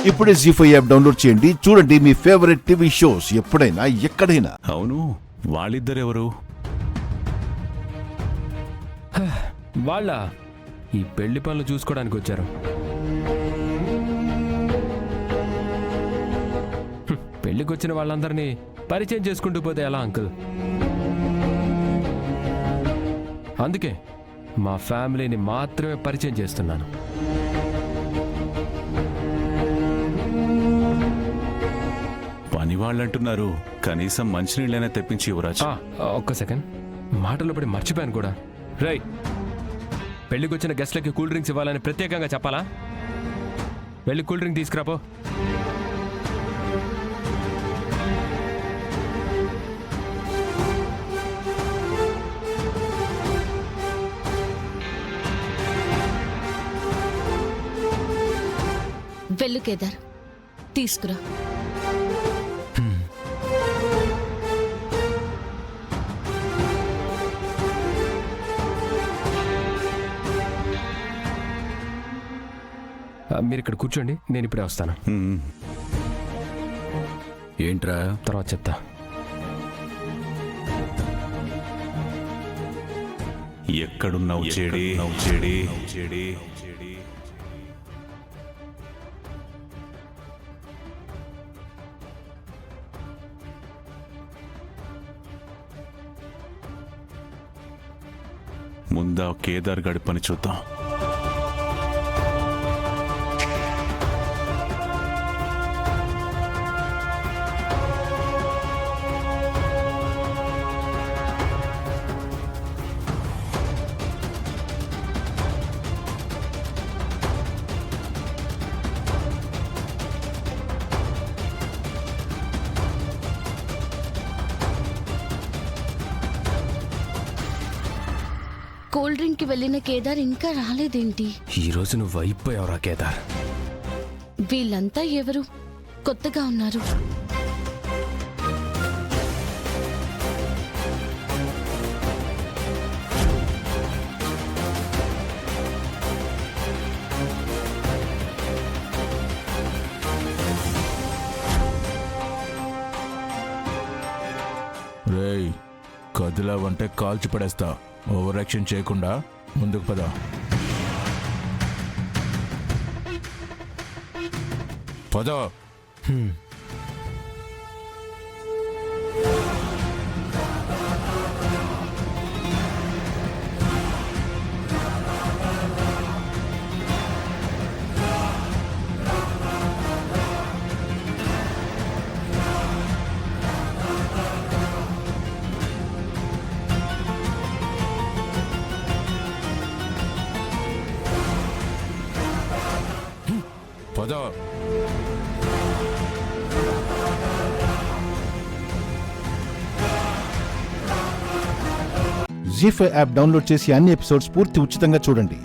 ఇప్పుడే జీ5 app download చేయండి. చూడండి మీ ఫేవరెట్ టీవీ షోస్ ఎప్పుడైనా ఎక్కడైనా. అవును, వాళ్ళిద్దరెవరు? వాళ్ళ ఈ పెళ్లి పనులు చూసుకోవడానికి వచ్చారు. పెళ్లికి వచ్చిన వాళ్ళందరినీ పరిచయం చేసుకుంటూ పోతే ఎలా అంకుల్? అందుకే మా ఫ్యామిలీని మాత్రమే పరిచయం చేస్తున్నాను. పని వాళ్ళంటున్నారు, కనీసం మంచినీళ్ళైనా తెప్పించి యువరాజ్. ఒక్క సెకండ్, మాటలో పడి మర్చిపోయాను కూడా. రై, పెళ్లికి వచ్చిన గెస్ట్లకి కూల్ డ్రింక్స్ ఇవ్వాలని ప్రత్యేకంగా చెప్పాలా? వెళ్ళి కూల్ డ్రింక్ తీసుకురాపో. వెళ్ళు కేదార్, తీసుకురా. మీరు ఇక్కడ కూర్చోండి, నేను ఇప్పుడే వస్తాను. ఏంట్రా? తర్వాత చెప్తా. ఎక్కడున్నావు చెడి? చెడి చెడి ముందా కేదార్ గడి పని చూద్దాం. కూల్ డ్రింక్ కి వెళ్ళిన కేదార్ ఇంకా రాలేదేంటి? ఈ రోజు నువ్వు అయిపోయావురా కేదార్. వీళ్ళంతా ఎవరు? కొత్తగా ఉన్నారు. రేయ్, కదిలావంటే కాల్చి పడేస్తా. ఓవర్ యాక్షన్ చేయకుండా ముందుకు పద. పద. పద. జీ5 యాప్ డౌన్లోడ్ చేసి అన్ని ఎపిసోడ్స్ పూర్తి ఉచితంగా చూడండి.